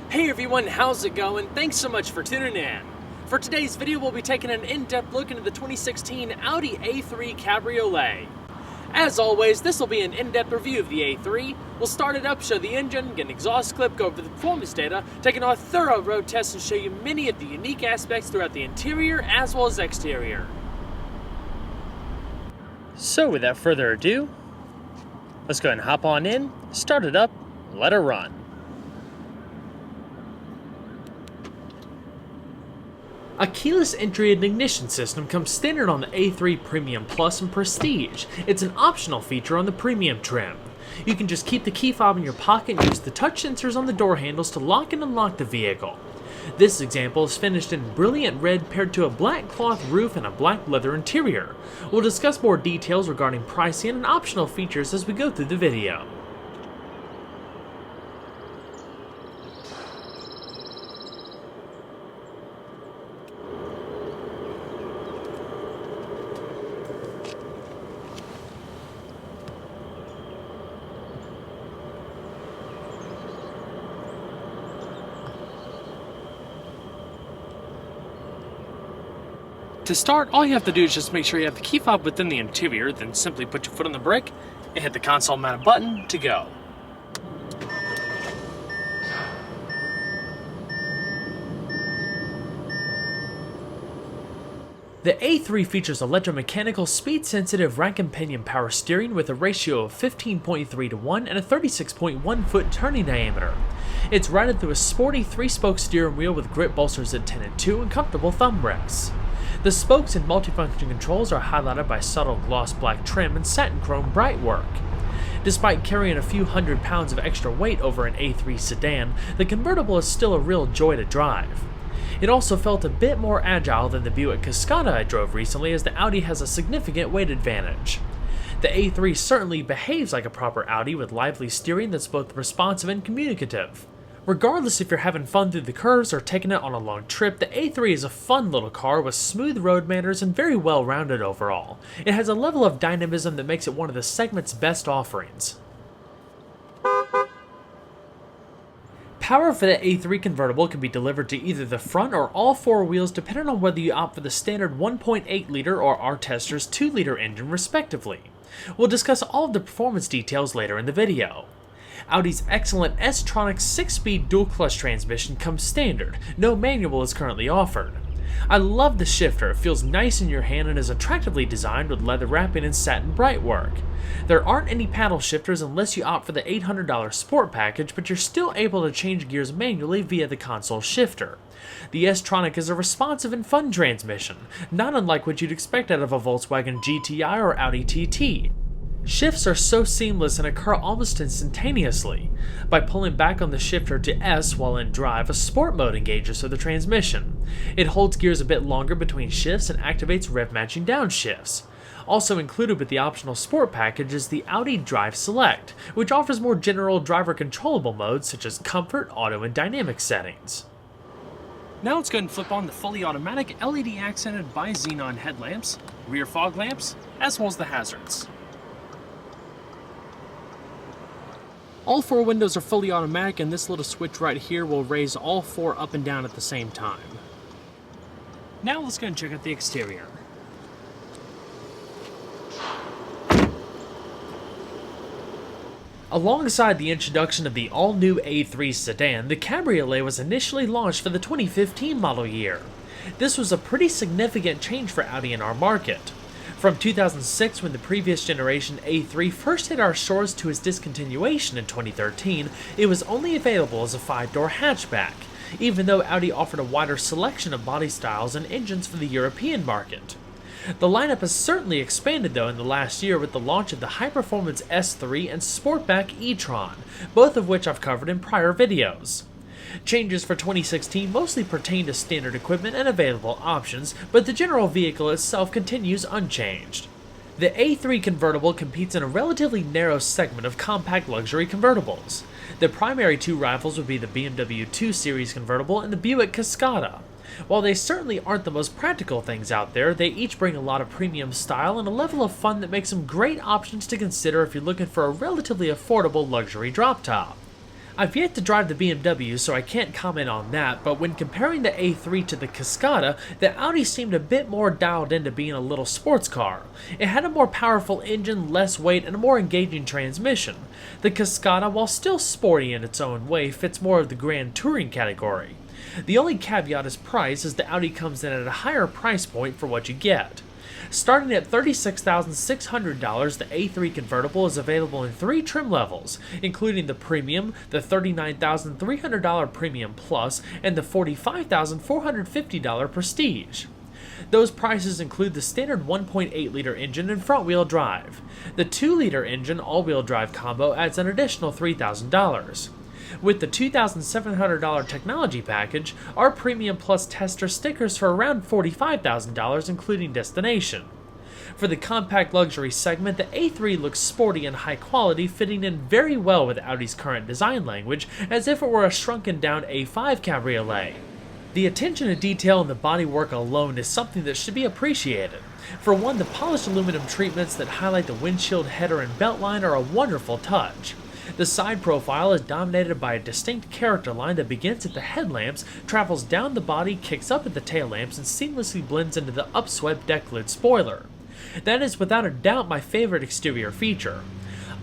Hey everyone, how's it going? Thanks so much for tuning in. For today's video, we'll be taking an in-depth look into the 2016 Audi A3 Cabriolet. As always, this will be an in-depth review of the A3. We'll start it up, show the engine, get an exhaust clip, go over the performance data, take a thorough road test, and show you many of the unique aspects throughout the interior as well as exterior. So without further ado, let's go ahead and hop on in, start it up, and let it run. A keyless entry and ignition system comes standard on the A3 Premium Plus and Prestige. It's an optional feature on the Premium trim. You can just keep the key fob in your pocket and use the touch sensors on the door handles to lock and unlock the vehicle. This example is finished in brilliant red paired to a black cloth roof and a black leather interior. We'll discuss more details regarding pricing and optional features as we go through the video. To start, all you have to do is just make sure you have the key fob within the interior, then simply put your foot on the brake and hit the console mounted button to go. The A3 features electromechanical speed-sensitive rack and pinion power steering with a ratio of 15.3 to 1 and a 36.1 foot turning diameter. It's routed through a sporty 3-spoke steering wheel with grip bolsters at 10 and 2 and comfortable thumb rests. The spokes and multifunction controls are highlighted by subtle gloss black trim and satin chrome bright work. Despite carrying a few hundred pounds of extra weight over an A3 sedan, the convertible is still a real joy to drive. It also felt a bit more agile than the Buick Cascada I drove recently, as the Audi has a significant weight advantage. The A3 certainly behaves like a proper Audi with lively steering that's both responsive and communicative. Regardless if you're having fun through the curves or taking it on a long trip, the A3 is a fun little car with smooth road manners and very well rounded overall. It has a level of dynamism that makes it one of the segment's best offerings. Power for the A3 convertible can be delivered to either the front or all four wheels depending on whether you opt for the standard 1.8 liter or our tester's 2 liter engine respectively. We'll discuss all of the performance details later in the video. Audi's excellent s-tronic 6-speed dual-clutch transmission comes standard. No manual is currently offered. I love the shifter. It feels nice in your hand and is attractively designed with leather wrapping and satin bright work. There aren't any paddle shifters unless you opt for the $800 Sport package, but you're still able to change gears manually via the console shifter. The s-tronic is a responsive and fun transmission, not unlike what you'd expect out of a Volkswagen GTI or Audi TT. Shifts are so seamless and occur almost instantaneously. By pulling back on the shifter to S while in drive, a sport mode engages with the transmission. It holds gears a bit longer between shifts and activates rev-matching downshifts. Also included with the optional sport package is the Audi Drive Select, which offers more general driver controllable modes such as comfort, auto, and dynamic settings. Now let's go ahead and flip on the fully automatic LED accented bi-xenon headlamps, rear fog lamps, as well as the hazards. All four windows are fully automatic, and this little switch right here will raise all four up and down at the same time. Now let's go and check out the exterior. Alongside the introduction of the all-new A3 sedan, the Cabriolet was initially launched for the 2015 model year. This was a pretty significant change for Audi in our market. From 2006, when the previous generation A3 first hit our shores, to its discontinuation in 2013, it was only available as a 5-door hatchback, even though Audi offered a wider selection of body styles and engines for the European market. The lineup has certainly expanded though in the last year with the launch of the high-performance S3 and Sportback e-tron, both of which I've covered in prior videos. Changes for 2016 mostly pertain to standard equipment and available options, but the general vehicle itself continues unchanged. The A3 convertible competes in a relatively narrow segment of compact luxury convertibles. The primary two rivals would be the BMW 2 Series convertible and the Buick Cascada. While they certainly aren't the most practical things out there, they each bring a lot of premium style and a level of fun that makes them great options to consider if you're looking for a relatively affordable luxury drop top. I've yet to drive the BMW, so I can't comment on that, but when comparing the A3 to the Cascada, the Audi seemed a bit more dialed into being a little sports car. It had a more powerful engine, less weight, and a more engaging transmission. The Cascada, while still sporty in its own way, fits more of the grand touring category. The only caveat is price, as the Audi comes in at a higher price point for what you get. Starting at $36,600, the A3 convertible is available in 3 trim levels, including the Premium, the $39,300 Premium Plus, and the $45,450 Prestige. Those prices include the standard 1.8-liter engine and front-wheel drive. The 2-liter engine all-wheel drive combo adds an additional $3,000. With the $2,700 technology package, our Premium Plus tester stickers for around $45,000 including destination. For the compact luxury segment, the A3 looks sporty and high quality, fitting in very well with Audi's current design language, as if it were a shrunken down A5 Cabriolet. The attention to detail in the bodywork alone is something that should be appreciated. For one, the polished aluminum treatments that highlight the windshield header and beltline are a wonderful touch. The side profile is dominated by a distinct character line that begins at the headlamps, travels down the body, kicks up at the tail lamps, and seamlessly blends into the upswept deck lid spoiler. That is without a doubt my favorite exterior feature.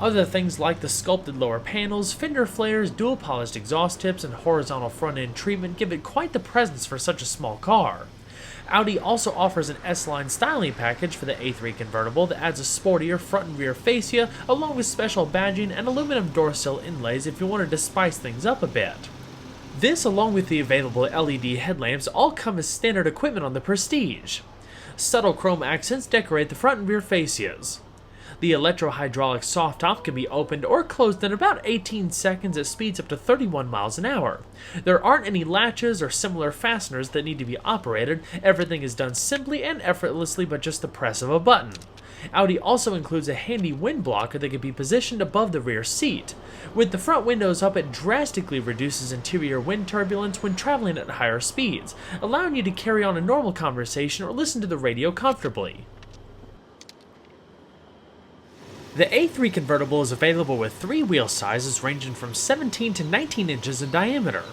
Other things like the sculpted lower panels, fender flares, dual polished exhaust tips, and horizontal front end treatment give it quite the presence for such a small car. Audi also offers an S-Line styling package for the A3 convertible that adds a sportier front and rear fascia, along with special badging and aluminum door sill inlays if you wanted to spice things up a bit. This, along with the available LED headlamps, all come as standard equipment on the Prestige. Subtle chrome accents decorate the front and rear fascias. The electro-hydraulic soft top can be opened or closed in about 18 seconds at speeds up to 31 miles an hour. There aren't any latches or similar fasteners that need to be operated. Everything is done simply and effortlessly by just the press of a button. Audi also includes a handy wind blocker that can be positioned above the rear seat. With the front windows up, it drastically reduces interior wind turbulence when traveling at higher speeds, allowing you to carry on a normal conversation or listen to the radio comfortably. The A3 convertible is available with 3 wheel sizes ranging from 17 to 19 inches in diameter.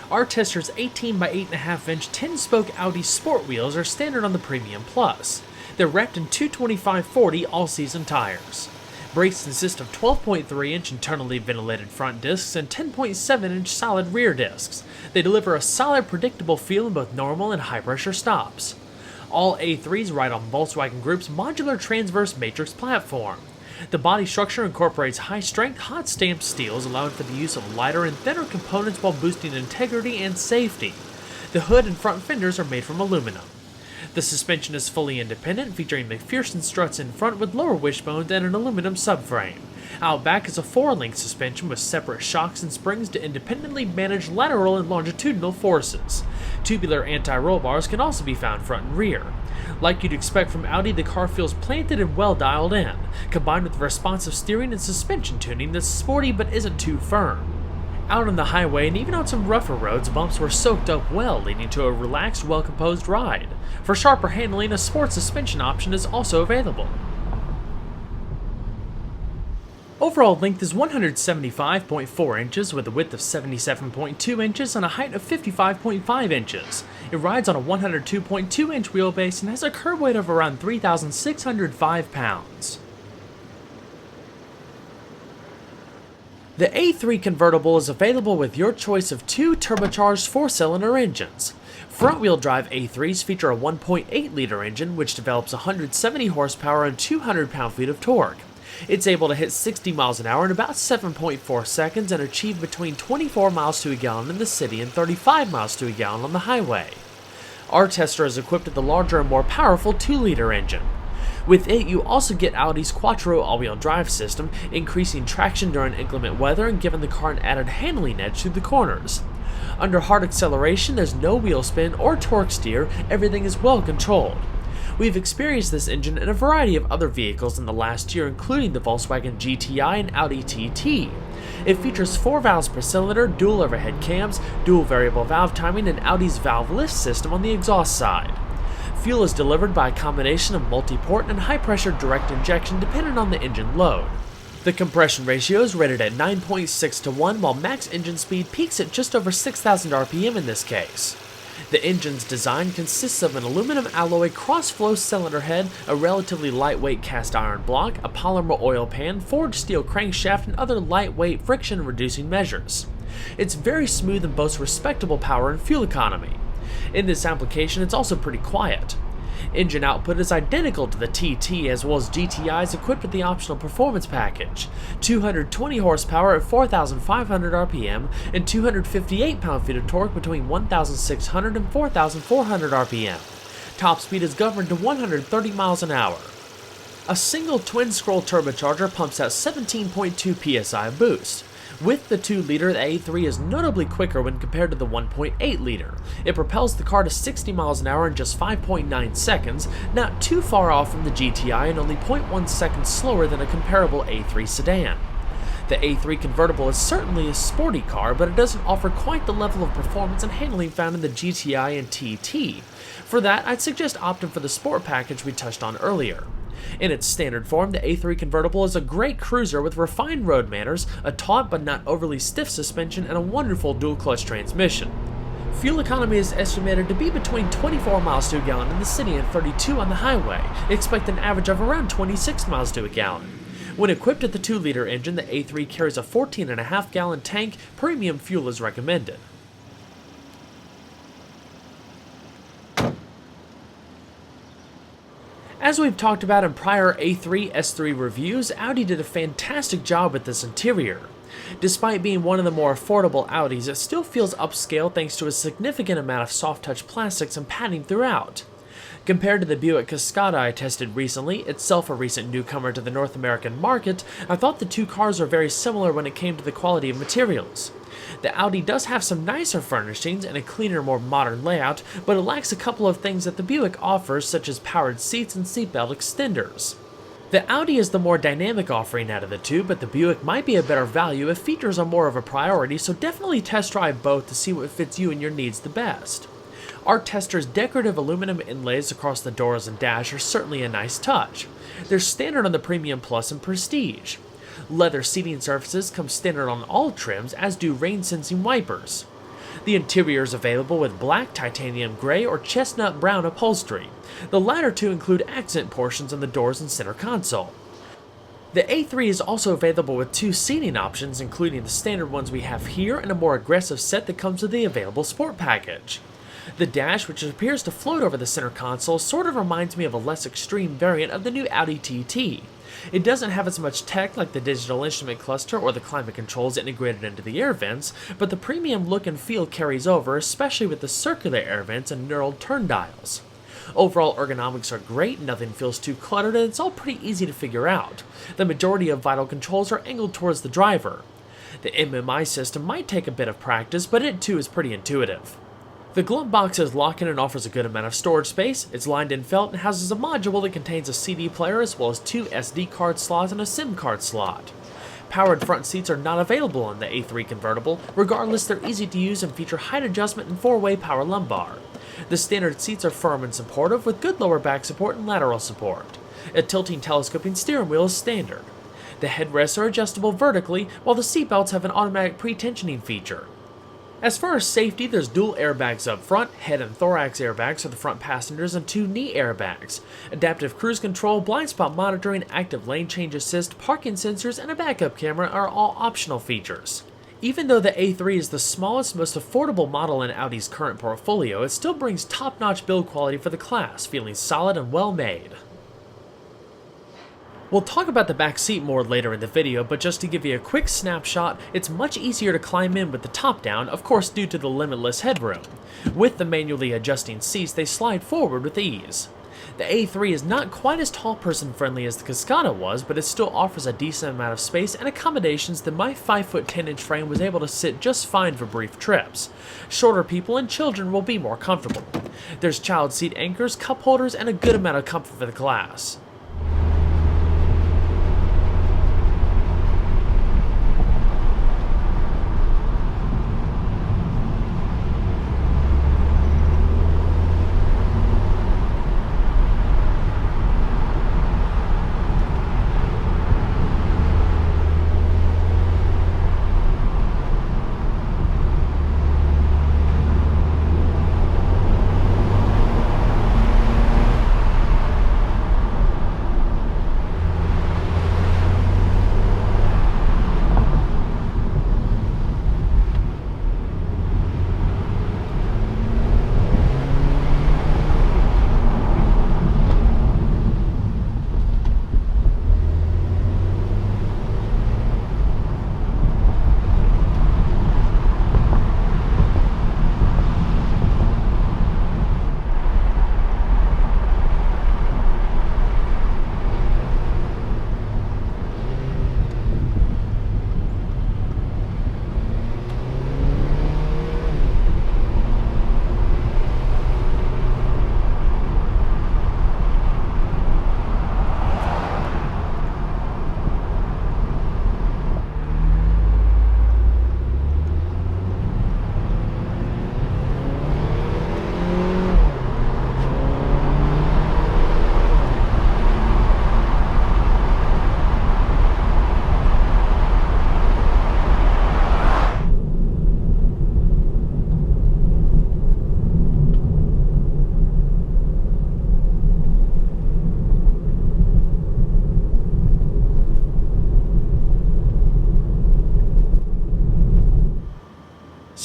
Our tester's 18 by 8.5 inch 10-spoke Audi Sport wheels are standard on the Premium Plus. They're wrapped in 225/40 all-season tires. Brakes consist of 12.3 inch internally ventilated front discs and 10.7 inch solid rear discs. They deliver a solid, predictable feel in both normal and high-pressure stops. All A3s ride on Volkswagen Group's modular transverse matrix platform. The body structure incorporates high-strength, hot-stamped steels, allowing for the use of lighter and thinner components while boosting integrity and safety. The hood and front fenders are made from aluminum. The suspension is fully independent, featuring McPherson struts in front with lower wishbones and an aluminum subframe. Out back is a 4-link suspension with separate shocks and springs to independently manage lateral and longitudinal forces. Tubular anti-roll bars can also be found front and rear. Like you'd expect from Audi, the car feels planted and well dialed in, combined with responsive steering and suspension tuning that's sporty but isn't too firm. Out on the highway and even on some rougher roads, bumps were soaked up well, leading to a relaxed, well-composed ride. For sharper handling, a sport suspension option is also available. Overall length is 175.4 inches with a width of 77.2 inches and a height of 55.5 inches. It rides on a 102.2 inch wheelbase and has a curb weight of around 3,605 pounds. The A3 convertible is available with your choice of 2 turbocharged 4-cylinder engines. Front-wheel drive A3s feature a 1.8-liter engine which develops 170 horsepower and 200 pound-feet of torque. It's able to hit 60 miles an hour in about 7.4 seconds and achieve between 24 miles to a gallon in the city and 35 miles to a gallon on the highway. Our tester is equipped with the larger and more powerful 2-liter engine. With it, you also get Audi's Quattro all-wheel drive system, increasing traction during inclement weather and giving the car an added handling edge through the corners. Under hard acceleration, there's no wheel spin or torque steer, everything is well controlled. We've experienced this engine in a variety of other vehicles in the last year, including the Volkswagen GTI and Audi TT. It features 4 valves per cylinder, dual overhead cams, dual variable valve timing, and Audi's valve lift system on the exhaust side. Fuel is delivered by a combination of multi-port and high-pressure direct injection depending on the engine load. The compression ratio is rated at 9.6 to 1, while max engine speed peaks at just over 6,000 RPM in this case. The engine's design consists of an aluminum alloy cross-flow cylinder head, a relatively lightweight cast iron block, a polymer oil pan, forged steel crankshaft, and other lightweight friction-reducing measures. It's very smooth and boasts respectable power and fuel economy. In this application, it's also pretty quiet. Engine output is identical to the TT as well as GTIs equipped with the optional performance package, 220 horsepower at 4,500 RPM and 258 pound-feet of torque between 1,600 and 4,400 RPM. Top speed is governed to 130 miles an hour. A single twin-scroll turbocharger pumps out 17.2 psi of boost. With the 2-liter, the A3 is notably quicker when compared to the 1.8-liter. It propels the car to 60 miles an hour in just 5.9 seconds, not too far off from the GTI and only 0.1 seconds slower than a comparable A3 sedan. The A3 convertible is certainly a sporty car, but it doesn't offer quite the level of performance and handling found in the GTI and TT. For that, I'd suggest opting for the sport package we touched on earlier. In its standard form, the A3 convertible is a great cruiser with refined road manners, a taut but not overly stiff suspension, and a wonderful dual-clutch transmission. Fuel economy is estimated to be between 24 miles to a gallon in the city and 32 on the highway. Expect an average of around 26 miles to a gallon. When equipped with the 2-liter engine, the A3 carries a 14.5-gallon tank. Premium fuel is recommended. As we've talked about in prior A3 S3 reviews, Audi did a fantastic job with this interior. Despite being one of the more affordable Audis, it still feels upscale thanks to a significant amount of soft-touch plastics and padding throughout. Compared to the Buick Cascada I tested recently, itself a recent newcomer to the North American market, I thought the two cars are very similar when it came to the quality of materials. The Audi does have some nicer furnishings and a cleaner, more modern layout, but it lacks a couple of things that the Buick offers, such as powered seats and seatbelt extenders. The Audi is the more dynamic offering out of the two, but the Buick might be a better value if features are more of a priority, so definitely test drive both to see what fits you and your needs the best. Art Tester's decorative aluminum inlays across the doors and dash are certainly a nice touch. They're standard on the Premium Plus and Prestige. Leather seating surfaces come standard on all trims, as do rain-sensing wipers. The interior is available with black, titanium gray, or chestnut brown upholstery. The latter two include accent portions on the doors and center console. The A3 is also available with two seating options, including the standard ones we have here and a more aggressive set that comes with the available sport package. The dash, which appears to float over the center console, sort of reminds me of a less extreme variant of the new Audi TT. It doesn't have as much tech like the digital instrument cluster or the climate controls integrated into the air vents, but the premium look and feel carries over, especially with the circular air vents and knurled turn dials. Overall ergonomics are great, nothing feels too cluttered, and it's all pretty easy to figure out. The majority of vital controls are angled towards the driver. The MMI system might take a bit of practice, but it too is pretty intuitive. The glove box is lock-in and offers a good amount of storage space. It's lined in felt and houses a module that contains a CD player as well as two SD card slots and a SIM card slot. Powered front seats are not available on the A3 convertible. Regardless, they're easy to use and feature height adjustment and 4-way power lumbar. The standard seats are firm and supportive with good lower back support and lateral support. A tilting telescoping steering wheel is standard. The headrests are adjustable vertically, while the seatbelts have an automatic pre-tensioning feature. As far as safety, there's dual airbags up front, head and thorax airbags for the front passengers, and 2 knee airbags. Adaptive cruise control, blind spot monitoring, active lane change assist, parking sensors, and a backup camera are all optional features. Even though the A3 is the smallest, most affordable model in Audi's current portfolio, it still brings top-notch build quality for the class, feeling solid and well made. We'll talk about the back seat more later in the video, but just to give you a quick snapshot, it's much easier to climb in with the top down, of course due to the limitless headroom. With the manually adjusting seats, they slide forward with ease. The A3 is not quite as tall person friendly as the Cascada was, but it still offers a decent amount of space and accommodations that my 5'10" frame was able to sit just fine for brief trips. Shorter people and children will be more comfortable. There's child seat anchors, cup holders, and a good amount of comfort for the class.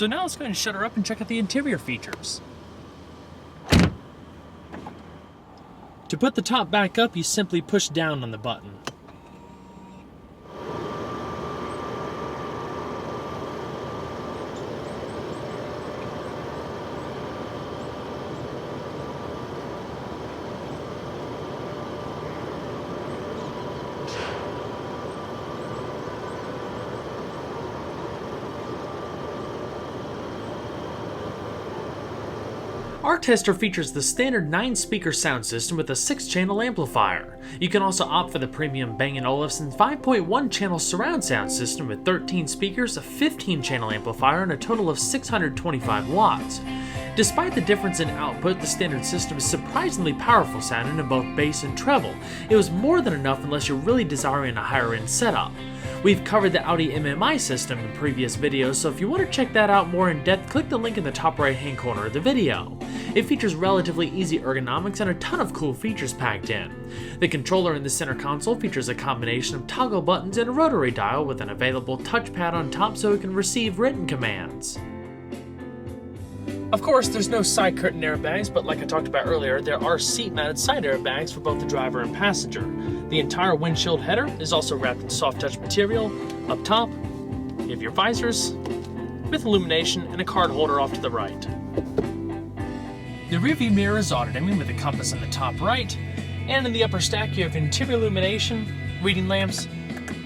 So now let's go ahead and shut her up and check out the interior features. To put the top back up, you simply push down on the button. Our tester features the standard 9-speaker sound system with a 6-channel amplifier. You can also opt for the premium Bang & Olufsen 5.1-channel surround sound system with 13 speakers, a 15-channel amplifier, and a total of 625 watts. Despite the difference in output, the standard system is surprisingly powerful sounding in both bass and treble. It was more than enough unless you're really desiring a higher-end setup. We've covered the Audi MMI system in previous videos, so if you want to check that out more in depth, click the link in the top right hand corner of the video. It features relatively easy ergonomics and a ton of cool features packed in. The controller in the center console features a combination of toggle buttons and a rotary dial with an available touchpad on top so it can receive written commands. Of course, there's no side curtain airbags, but like I talked about earlier, there are seat-mounted side airbags for both the driver and passenger. The entire windshield header is also wrapped in soft touch material. Up top, you have your visors with illumination and a card holder off to the right. The rearview mirror is auto-dimming with a compass in the top right, and in the upper stack you have interior illumination, reading lamps,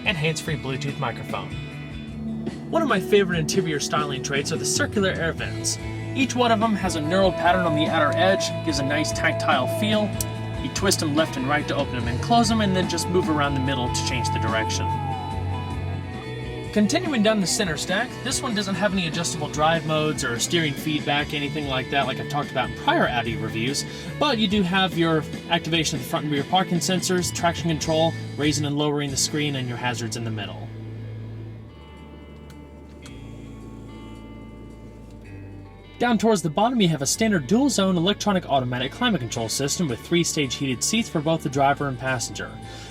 and hands-free Bluetooth microphone. One of my favorite interior styling traits are the circular air vents. Each one of them has a knurled pattern on the outer edge, gives a nice tactile feel. You twist them left and right to open them and close them, and then just move around the middle to change the direction. Continuing down the center stack, this one doesn't have any adjustable drive modes or steering feedback, anything like that like I've talked about in prior Audi reviews, but you do have your activation of the front and rear parking sensors, traction control, raising and lowering the screen, and your hazards in the middle. Down towards the bottom you have a standard dual-zone electronic automatic climate control system with 3-stage heated seats for both the driver and passenger.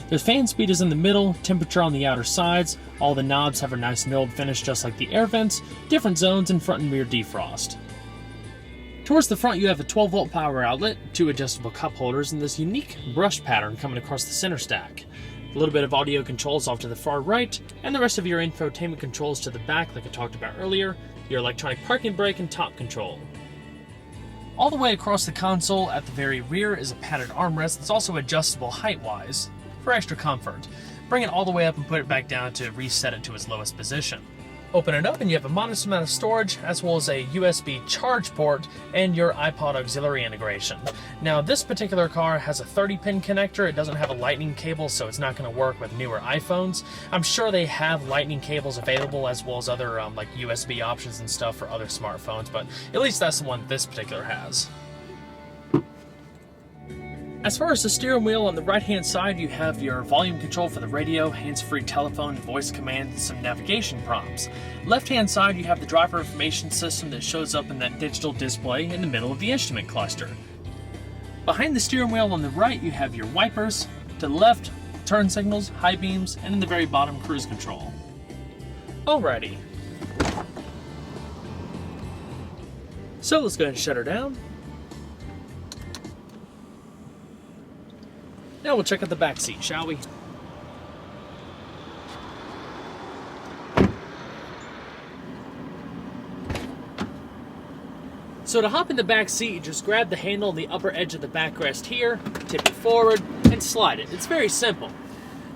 The fan speed is in the middle, temperature on the outer sides, all the knobs have a nice knurled finish just like the air vents, different zones, and front and rear defrost. Towards the front you have a 12-volt power outlet, 2 adjustable cup holders, and this unique brush pattern coming across the center stack. A little bit of audio controls off to the far right, and the rest of your infotainment controls to the back like I talked about earlier, your electronic parking brake and top control. All the way across the console at the very rear is a padded armrest that's also adjustable height-wise for extra comfort. Bring it all the way up and put it back down to reset it to its lowest position. Open it up and you have a modest amount of storage as well as a USB charge port and your iPod auxiliary integration. Now this particular car has a 30-pin connector. It doesn't have a lightning cable, so it's not going to work with newer iPhones. I'm sure they have lightning cables available as well as other like USB options and stuff for other smartphones, but at least that's the one this particular has. As far as the steering wheel, on the right-hand side you have your volume control for the radio, hands-free telephone, voice command, and some navigation prompts. Left-hand side you have the driver information system that shows up in that digital display in the middle of the instrument cluster. Behind the steering wheel on the right you have your wipers, to the left, turn signals, high beams, and in the very bottom, cruise control. Alrighty. So let's go ahead and shut her down. Now we'll check out the back seat, shall we? So to hop in the back seat, you just grab the handle on the upper edge of the backrest here, tip it forward, and slide it. It's very simple.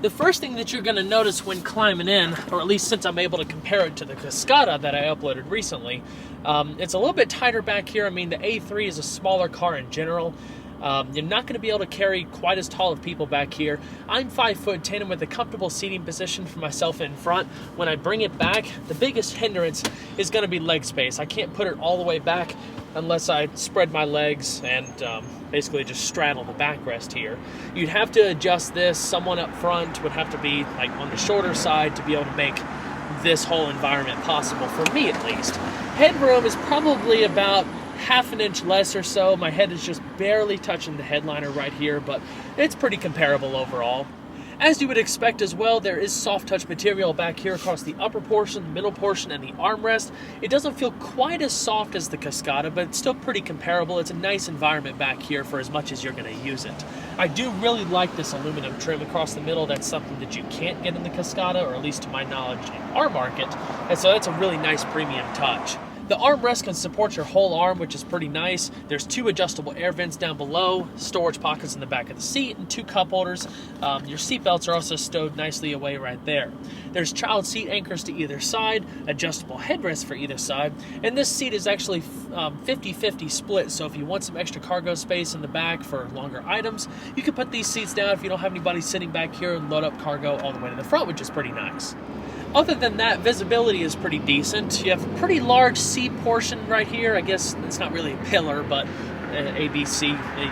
The first thing that you're going to notice when climbing in, or at least since I'm able to compare it to the Cascada that I uploaded recently, it's a little bit tighter back here. I mean, the A3 is a smaller car in general. You're not going to be able to carry quite as tall of people back here. I'm 5'10" and with a comfortable seating position for myself in front. When I bring it back, the biggest hindrance is going to be leg space. I can't put it all the way back unless I spread my legs and basically just straddle the backrest here. You'd have to adjust this. Someone up front would have to be like on the shorter side to be able to make this whole environment possible, for me at least. Headroom is probably about half an inch less or so. My head is just barely touching the headliner right here, but it's pretty comparable overall. As you would expect as well, there is soft touch material back here across the upper portion, the middle portion, and the armrest. It doesn't feel quite as soft as the Cascada, but it's still pretty comparable. It's a nice environment back here for as much as you're going to use it. I do really like this aluminum trim across the middle. That's something that you can't get in the Cascada, or at least to my knowledge in our market, and so that's a really nice premium touch. The armrest can support your whole arm, which is pretty nice. There's 2 adjustable air vents down below, storage pockets in the back of the seat, and 2 cup holders. Your seat belts are also stowed nicely away right there. There's child seat anchors to either side, adjustable headrests for either side, and this seat is actually 50-50 split, so if you want some extra cargo space in the back for longer items, you can put these seats down if you don't have anybody sitting back here and load up cargo all the way to the front, which is pretty nice. Other than that, visibility is pretty decent. You have a pretty large C portion right here. I guess it's not really a pillar, but ABC,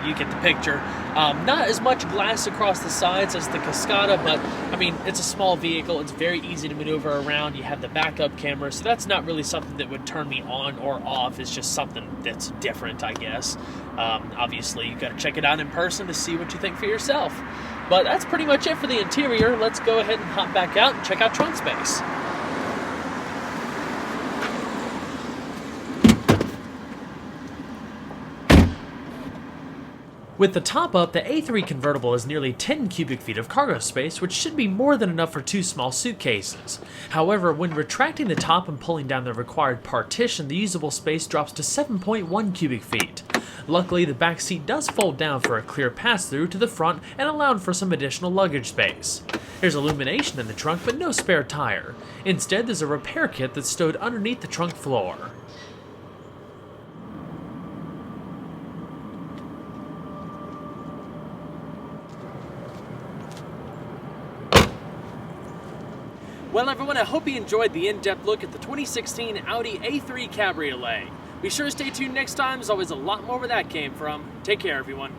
you get the picture. Not as much glass across the sides as the Cascada, but I mean, it's a small vehicle. It's very easy to maneuver around. You have the backup camera, so that's not really something that would turn me on or off. It's just something that's different, I guess. Obviously, you got to check it out in person to see what you think for yourself. But that's pretty much it for the interior. Let's go ahead and hop back out and check out trunk space. With the top up, the A3 convertible has nearly 10 cubic feet of cargo space, which should be more than enough for 2 small suitcases. However, when retracting the top and pulling down the required partition, the usable space drops to 7.1 cubic feet. Luckily, the back seat does fold down for a clear pass-through to the front and allowed for some additional luggage space. There's illumination in the trunk, but no spare tire. Instead, there's a repair kit that's stowed underneath the trunk floor. Well everyone, I hope you enjoyed the in-depth look at the 2016 Audi A3 Cabriolet. Be sure to stay tuned next time, there's always a lot more where that came from. Take care everyone.